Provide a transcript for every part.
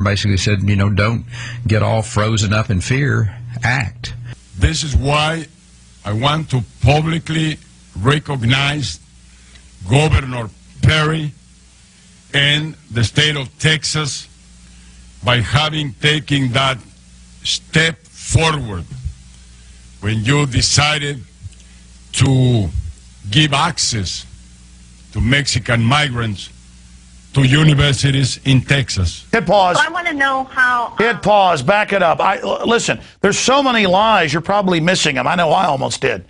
basically said, you know, don't get all frozen up in fear, act. This is why I want to publicly recognize Governor Perry and the state of Texas by having taken that step forward when you decided to give access to Mexican migrants to universities in Texas. Hit pause. So I want to know how... Hit pause. Back it up. Listen, there's so many lies, you're probably missing them. I know I almost did.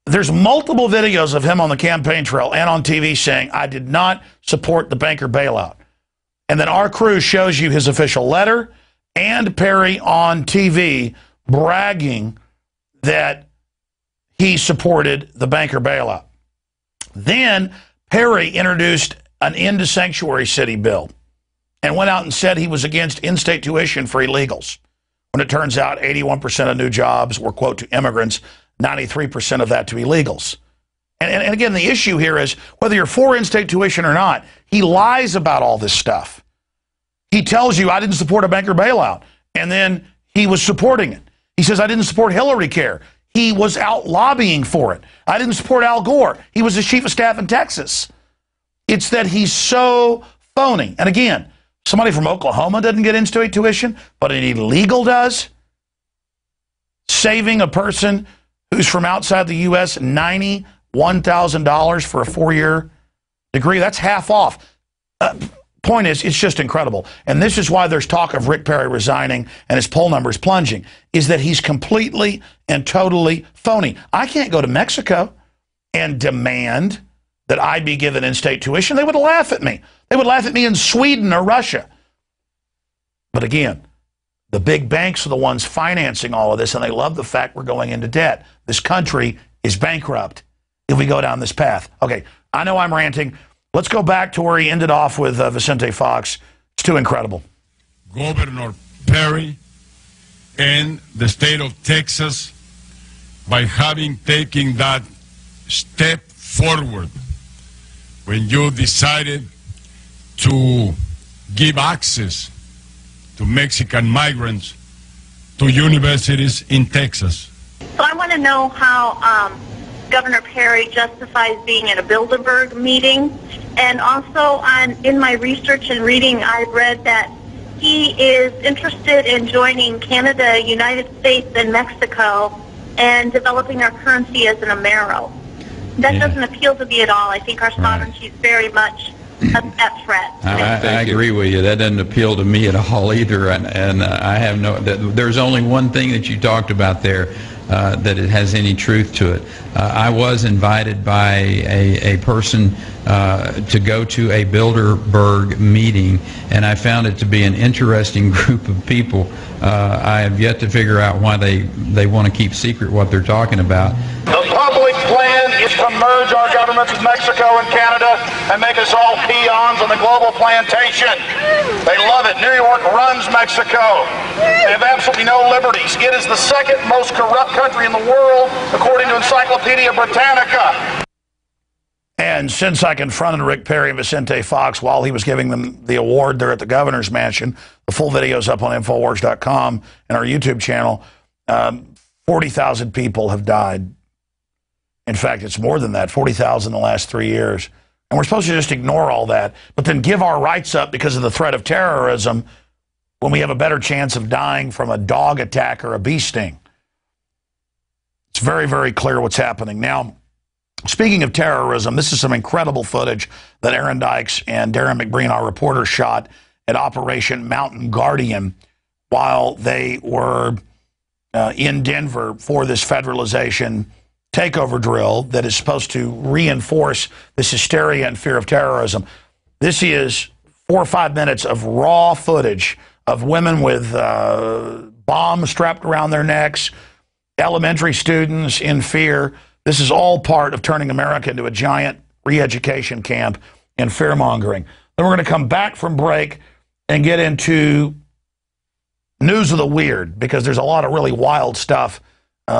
There's multiple videos of him on the campaign trail and on TV saying, I did not support the banker bailout. And then our crew shows you his official letter and Perry on TV bragging that he supported the banker bailout. Then Perry introduced an end to sanctuary city bill and went out and said he was against in-state tuition for illegals. When it turns out 81% of new jobs were, quote, to immigrants, 93% of that to illegals. And again, the issue here is whether you're for in-state tuition or not, he lies about all this stuff. He tells you, I didn't support a banker bailout, and then he was supporting it. He says, I didn't support Hillary Care. He was out lobbying for it. I didn't support Al Gore. He was the chief of staff in Texas. It's that he's so phony. And again, somebody from Oklahoma doesn't get in-state tuition, but an illegal does. Saving a person who's from outside the U.S. $91,000 for a 4-year degree, that's half off. Point is, it's just incredible. And this is why there's talk of Rick Perry resigning and his poll numbers plunging, is that he's completely and totally phony. I can't go to Mexico and demand that I be given in-state tuition. They would laugh at me. They would laugh at me in Sweden or Russia. But again, the big banks are the ones financing all of this, and they love the fact we're going into debt. This country is bankrupt if we go down this path. Okay, I know I'm ranting. Let's go back to where he ended off with Vicente Fox. It's too incredible. Governor Perry and the state of Texas by having taken that step forward when you decided to give access to Mexican migrants to universities in Texas. So I want to know how Governor Perry justifies being at a Bilderberg meeting. And also, in my research and reading, I've read that he is interested in joining Canada, United States, and Mexico and developing our currency as an Amero. That doesn't appeal to me at all. I think our sovereignty is very much at threat. I agree with you. That doesn't appeal to me at all either. And I have no. There's only one thing that you talked about there that it has any truth to it. I was invited by a person to go to a Bilderberg meeting, and I found it to be an interesting group of people. I have yet to figure out why they want to keep secret what they're talking about. The public plan is to merge our governments with Mexico and Canada and make us all peons on the global plantation. They love it. New York runs Mexico. They have absolutely no liberties. It is the second most corrupt country in the world, according to Encyclopedia Britannica. And since I confronted Rick Perry and Vicente Fox while he was giving them the award there at the governor's mansion, the full video's up on INFOWARS.com and our YouTube channel, 40,000 people have died. In fact, it's more than that, 40,000 in the last 3 years. And we're supposed to just ignore all that, but then give our rights up because of the threat of terrorism when we have a better chance of dying from a dog attack or a bee sting. It's very, very clear what's happening. Now, speaking of terrorism, this is some incredible footage that Aaron Dykes and Darren McBreen, our reporter, shot at Operation Mountain Guardian while they were in Denver for this federalization takeover drill that is supposed to reinforce this hysteria and fear of terrorism. This is 4 or 5 minutes of raw footage of women with bombs strapped around their necks, elementary students in fear. This is all part of turning America into a giant re-education camp and fear-mongering. Then we're going to come back from break and get into news of the weird, because there's a lot of really wild stuff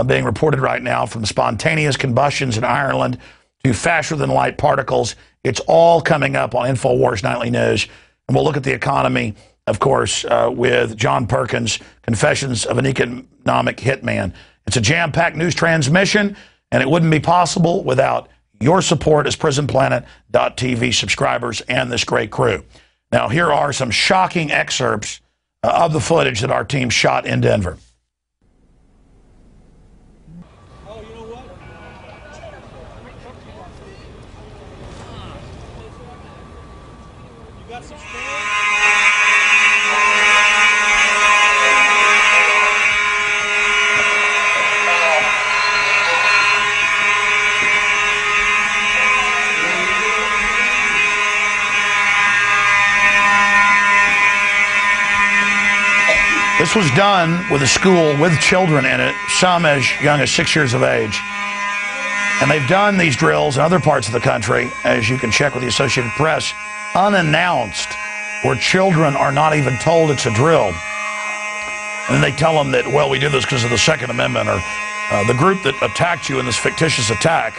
being reported right now, from spontaneous combustions in Ireland to faster-than-light particles. It's all coming up on InfoWars Nightly News, and we'll look at the economy of course, with John Perkins, Confessions of an Economic Hitman. It's a jam-packed news transmission, and it wouldn't be possible without your support as PrisonPlanet.tv subscribers and this great crew. Now, here are some shocking excerpts of the footage that our team shot in Denver. This was done with a school with children in it, some as young as 6 years of age. And they've done these drills in other parts of the country, as you can check with the Associated Press, unannounced, where children are not even told it's a drill. And then they tell them that, well, we do this because of the Second Amendment, or the group that attacked you in this fictitious attack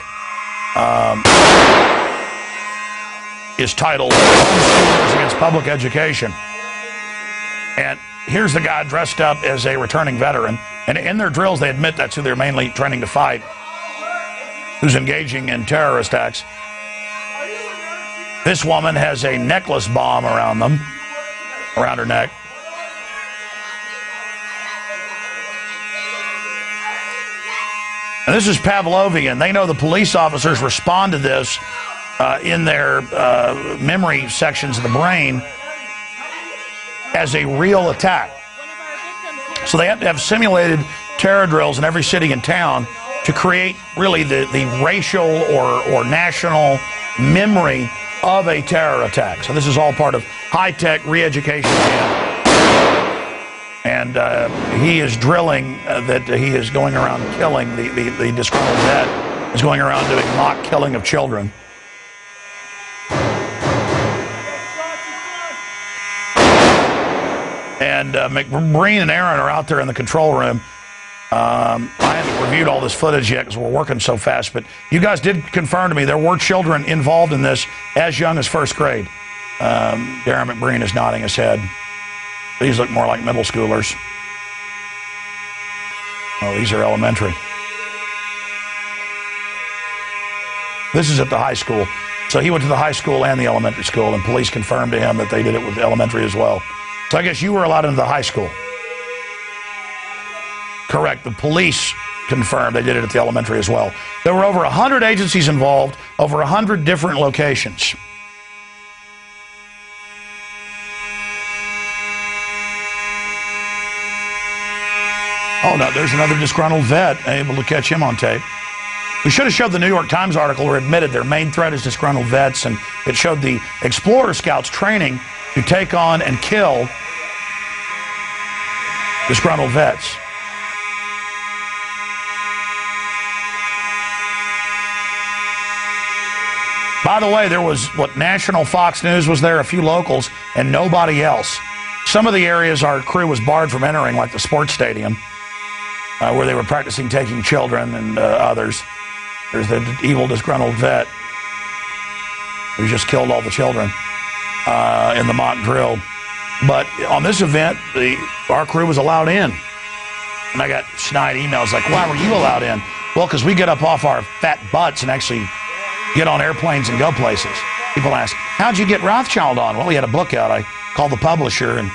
is titled Homeschoolers Against Public Education. And here's the guy dressed up as a returning veteran. And in their drills, they admit that's who they're mainly training to fight, who's engaging in terrorist acts. This woman has a necklace bomb around her neck. And this is Pavlovian. They know the police officers respond to this in their memory sections of the brain as a real attack. So they have to have simulated terror drills in every city and town to create really the racial or national memory of a terror attack. So this is all part of high-tech re-education camp. And he is drilling that he is going around killing, the disgruntled vet is going around doing mock killing of children. And McBreen and Aaron are out there in the control room. I haven't reviewed all this footage yet because we're working so fast, but you guys did confirm to me there were children involved in this as young as first grade. Darren McBreen is nodding his head. These look more like middle schoolers. Oh, these are elementary. This is at the high school. So he went to the high school and the elementary school, and police confirmed to him that they did it with elementary as well. So I guess you were allowed into the high school. Correct. The police confirmed they did it at the elementary as well. There were over 100 agencies involved, over 100 different locations. Oh, no, there's another disgruntled vet, able to catch him on tape. We should have showed the New York Times article where it admitted their main threat is disgruntled vets, and it showed the Explorer Scouts training to take on and kill disgruntled vets. By the way, there was, national Fox News was there, a few locals, and nobody else. Some of the areas our crew was barred from entering, like the sports stadium, where they were practicing taking children and others. There's the evil, disgruntled vet who just killed all the children in the mock drill. But on this event, our crew was allowed in. And I got snide emails like, why were you allowed in? Well, because we get up off our fat butts and actually get on airplanes and go places. People ask, how'd you get Rothschild on? Well, he had a book out. I called the publisher and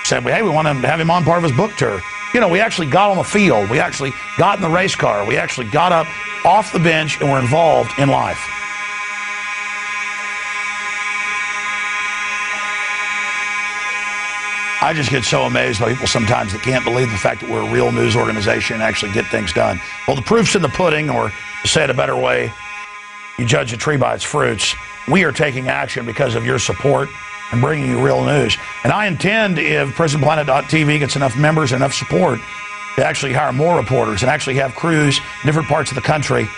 said, hey, we want to have him on part of his book tour. You know, we actually got on the field. We actually got in the race car. We actually got up off the bench and were involved in life. I just get so amazed by people sometimes that can't believe the fact that we're a real news organization and actually get things done. Well, the proof's in the pudding, or to say it a better way, you judge a tree by its fruits. We are taking action because of your support and bringing you real news. And I intend, if PrisonPlanet.tv gets enough members and enough support, to actually hire more reporters and actually have crews in different parts of the country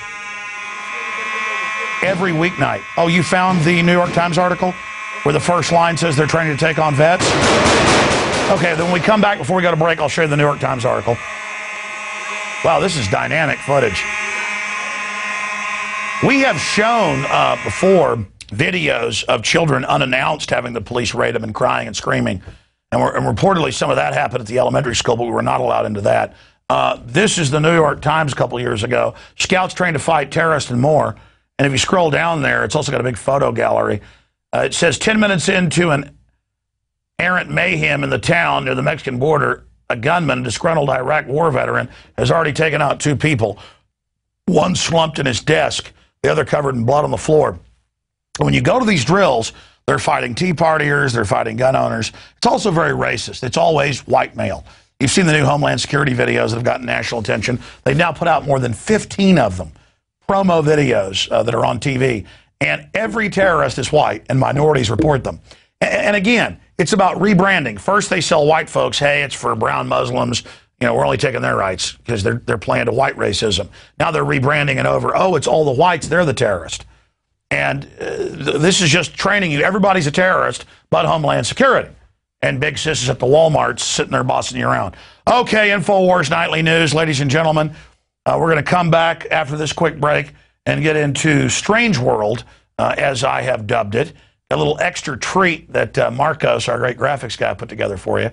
every weeknight. Oh, you found the New York Times article where the first line says they're training to take on vets? Okay, then when we come back before we go to break, I'll show you the New York Times article. Wow, this is dynamic footage. We have shown before videos of children unannounced having the police raid them and crying and screaming. And reportedly some of that happened at the elementary school, but we were not allowed into that. This is the New York Times a couple years ago. Scouts trained to fight terrorists and more. And if you scroll down there, it's also got a big photo gallery. It says 10 minutes into an errant mayhem in the town near the Mexican border, a gunman, a disgruntled Iraq war veteran, has already taken out 2 people. One slumped in his desk, the other covered in blood on the floor. When you go to these drills, they're fighting Tea Partiers, they're fighting gun owners. It's also very racist. It's always white male. You've seen the new Homeland Security videos that have gotten national attention. They've now put out more than 15 of them, promo videos that are on TV. And every terrorist is white, and minorities report them. And again, it's about rebranding. First, they sell white folks, hey, it's for brown Muslims. You know, we're only taking their rights because they're playing to white racism. Now they're rebranding it over, oh, it's all the whites, they're the terrorist. And this is just training you. Everybody's a terrorist but Homeland Security. And big sis is at the Walmarts sitting there bossing you around. Okay, InfoWars Nightly News, ladies and gentlemen. We're going to come back after this quick break and get into Strange World, as I have dubbed it. A little extra treat that Marcos, our great graphics guy, put together for you.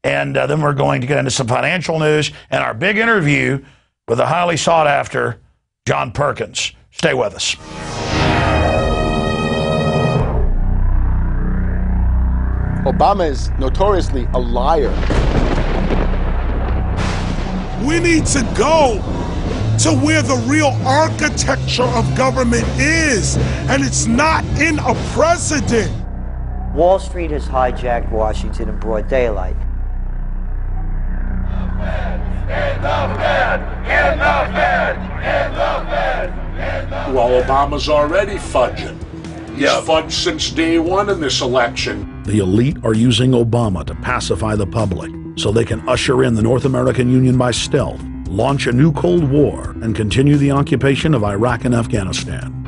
And then we're going to get into some financial news and our big interview with the highly sought-after John Perkins. Stay with us. Obama is notoriously a liar. We need to go to where the real architecture of government is, and it's not in a president. Wall Street has hijacked Washington in broad daylight. Well, Obama's already fudging. He's fudged since day one in this election. The elite are using Obama to pacify the public so they can usher in the North American Union by stealth, launch a new Cold War, and continue the occupation of Iraq and Afghanistan.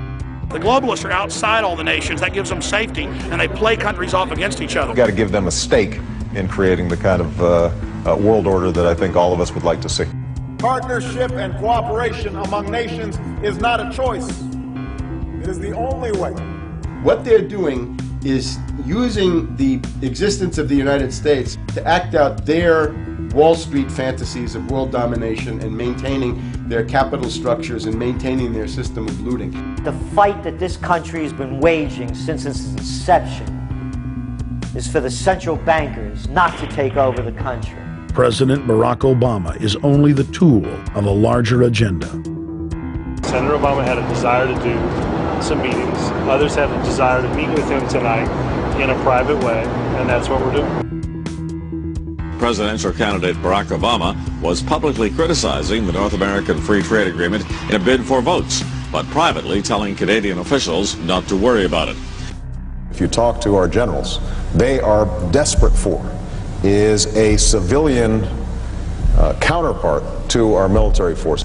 The globalists are outside all the nations. That gives them safety, and they play countries off against each other. We've got to give them a stake in creating the kind of world order that I think all of us would like to see. Partnership and cooperation among nations is not a choice. It is the only way. What they're doing is using the existence of the United States to act out their Wall Street fantasies of world domination and maintaining their capital structures and maintaining their system of looting. The fight that this country has been waging since its inception is for the central bankers not to take over the country. President Barack Obama is only the tool of a larger agenda. Senator Obama had a desire to do some meetings. Others have a desire to meet with him tonight in a private way, and that's what we're doing. Presidential candidate Barack Obama was publicly criticizing the North American Free Trade Agreement in a bid for votes, but privately telling Canadian officials not to worry about it. If you talk to our generals, they are desperate for is a civilian counterpart to our military force.